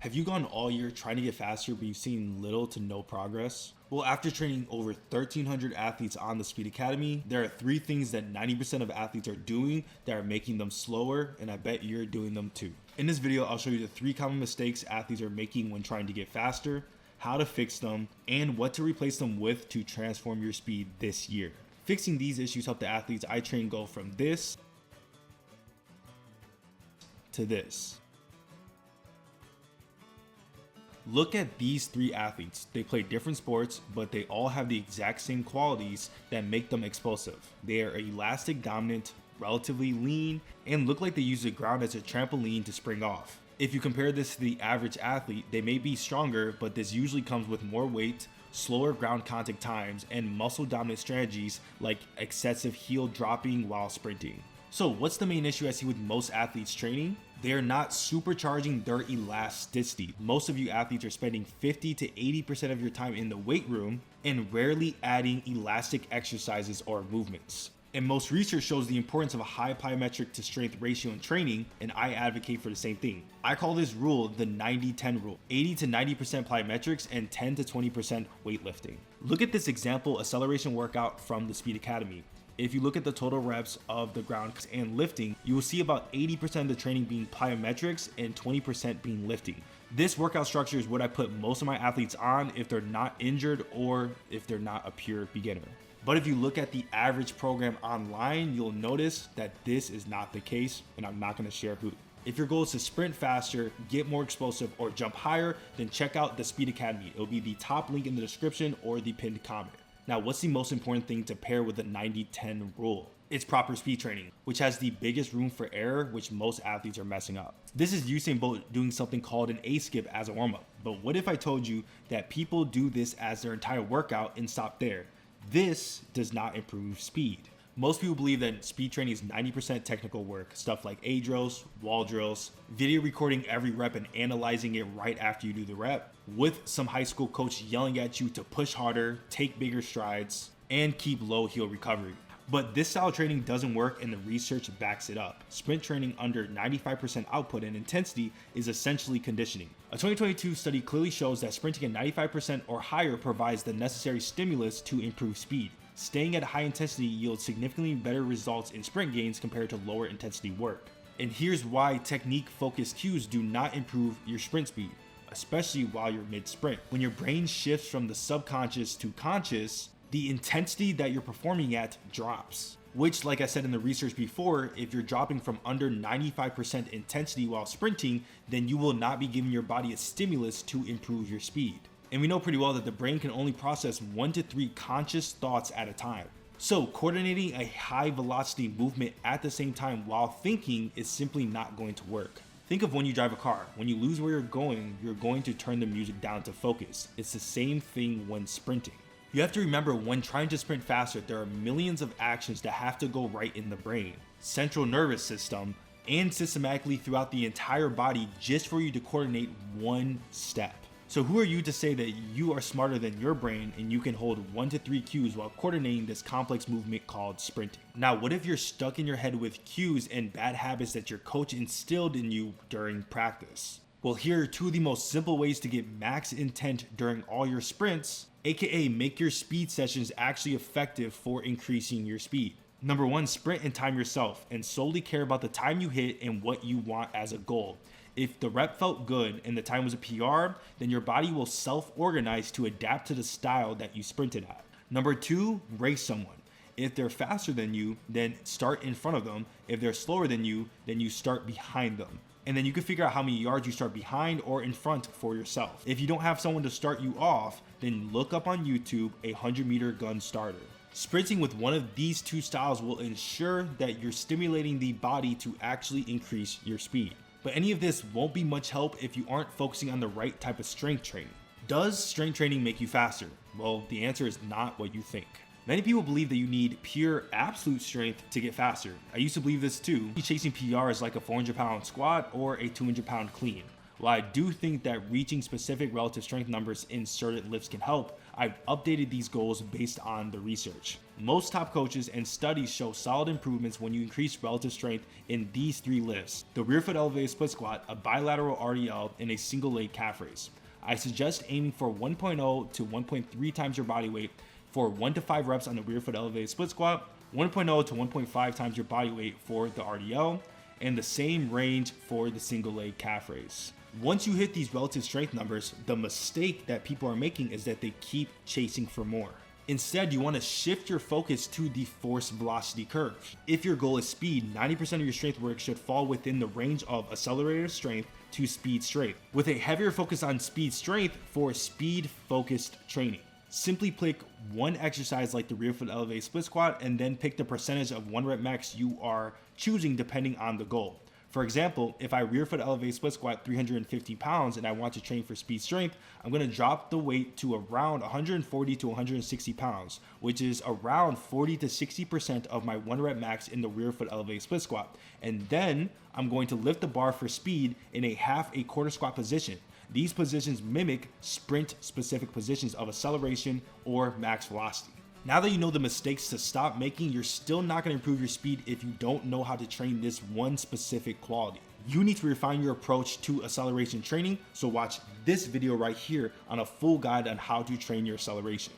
Have you gone all year trying to get faster, but you've seen little to no progress? Well, after training over 1,300 athletes on the Speed Academy, there are 3 things that 90% of athletes are doing that are making them slower, and I bet you're doing them too. In this video, I'll show you the 3 common mistakes athletes are making when trying to get faster, how to fix them, and what to replace them with to transform your speed this year. Fixing these issues help the athletes I train go from this to this. Look at these 3 athletes. They play different sports, but they all have the exact same qualities that make them explosive. They are elastic dominant, relatively lean, and look like they use the ground as a trampoline to spring off. If you compare this to the average athlete, they may be stronger, but this usually comes with more weight, slower ground contact times, and muscle dominant strategies like excessive heel dropping while sprinting. So what's the main issue I see with most athletes training? They are not supercharging their elasticity. Most of you athletes are spending 50 to 80% of your time in the weight room and rarely adding elastic exercises or movements. And most research shows the importance of a high plyometric to strength ratio in training, and I advocate for the same thing. I call this rule the 90-10 rule. 80 to 90% plyometrics and 10 to 20% weightlifting. Look at this example acceleration workout from the Speed Academy. If you look at the total reps of the ground and lifting, you will see about 80% of the training being plyometrics and 20% being lifting. This workout structure is what I put most of my athletes on if they're not injured or if they're not a pure beginner. But if you look at the average program online, you'll notice that this is not the case, and I'm not going to share who. If your goal is to sprint faster, get more explosive, or jump higher, then check out the Speed Academy. It'll be the top link in the description or the pinned comment. Now, what's the most important thing to pair with the 90-10 rule? It's proper speed training, which has the biggest room for error, which most athletes are messing up. This is Usain Bolt doing something called an A-skip as a warm-up. But what if I told you that people do this as their entire workout and stop there? This does not improve speed. Most people believe that speed training is 90% technical work, stuff like A drills, wall drills, video recording every rep and analyzing it right after you do the rep, with some high school coach yelling at you to push harder, take bigger strides, and keep low heel recovery. But this style of training doesn't work, and the research backs it up. Sprint training under 95% output and intensity is essentially conditioning. A 2022 study clearly shows that sprinting at 95% or higher provides the necessary stimulus to improve speed. Staying at high intensity yields significantly better results in sprint gains compared to lower intensity work. And here's why technique-focused cues do not improve your sprint speed, especially while you're mid-sprint. When your brain shifts from the subconscious to conscious, the intensity that you're performing at drops. Which, like I said in the research before, if you're dropping from under 95% intensity while sprinting, then you will not be giving your body a stimulus to improve your speed. And we know pretty well that the brain can only process 1 to 3 conscious thoughts at a time. So coordinating a high velocity movement at the same time while thinking is simply not going to work. Think of when you drive a car. When you lose where you're going to turn the music down to focus. It's the same thing when sprinting. You have to remember, when trying to sprint faster, there are millions of actions that have to go right in the brain, central nervous system, and systematically throughout the entire body just for you to coordinate one step. So who are you to say that you are smarter than your brain and you can hold 1 to 3 cues while coordinating this complex movement called sprinting? Now, what if you're stuck in your head with cues and bad habits that your coach instilled in you during practice? Well, here are 2 of the most simple ways to get max intent during all your sprints, aka make your speed sessions actually effective for increasing your speed. Number 1, sprint and time yourself and solely care about the time you hit and what you want as a goal. If the rep felt good and the time was a PR, then your body will self-organize to adapt to the style that you sprinted at. Number 2, race someone. If they're faster than you, then start in front of them. If they're slower than you, then you start behind them. And then you can figure out how many yards you start behind or in front for yourself. If you don't have someone to start you off, then look up on YouTube a 100-meter gun starter. Sprinting with one of these 2 styles will ensure that you're stimulating the body to actually increase your speed. But any of this won't be much help if you aren't focusing on the right type of strength training. Does strength training make you faster? Well, the answer is not what you think. Many people believe that you need pure absolute strength to get faster. I used to believe this too. Chasing PR is like a 400-pound squat or a 200-pound clean. While I do think that reaching specific relative strength numbers in certain lifts can help, I've updated these goals based on the research. Most top coaches and studies show solid improvements when you increase relative strength in these 3 lifts: the rear foot elevated split squat, a bilateral RDL, and a single leg calf raise. I suggest aiming for 1.0 to 1.3 times your body weight for 1 to 5 reps on the rear foot elevated split squat, 1.0 to 1.5 times your body weight for the RDL, and the same range for the single leg calf raise. Once you hit these relative strength numbers, the mistake that people are making is that they keep chasing for more. Instead, you want to shift your focus to the force velocity curve. If your goal is speed, 90% of your strength work should fall within the range of accelerator strength to speed strength, with a heavier focus on speed strength for speed focused training. Simply pick one exercise like the rear foot elevated split squat and then pick the percentage of 1 rep max you are choosing depending on the goal. For example, if I rear foot elevated split squat 350 pounds and I want to train for speed strength, I'm going to drop the weight to around 140 to 160 pounds, which is around 40 to 60% of my 1 rep max in the rear foot elevated split squat. And then I'm going to lift the bar for speed in a half a quarter squat position. These positions mimic sprint specific positions of acceleration or max velocity. Now that you know the mistakes to stop making, you're still not going to improve your speed if you don't know how to train this one specific quality. You need to refine your approach to acceleration training, so watch this video right here on a full guide on how to train your acceleration.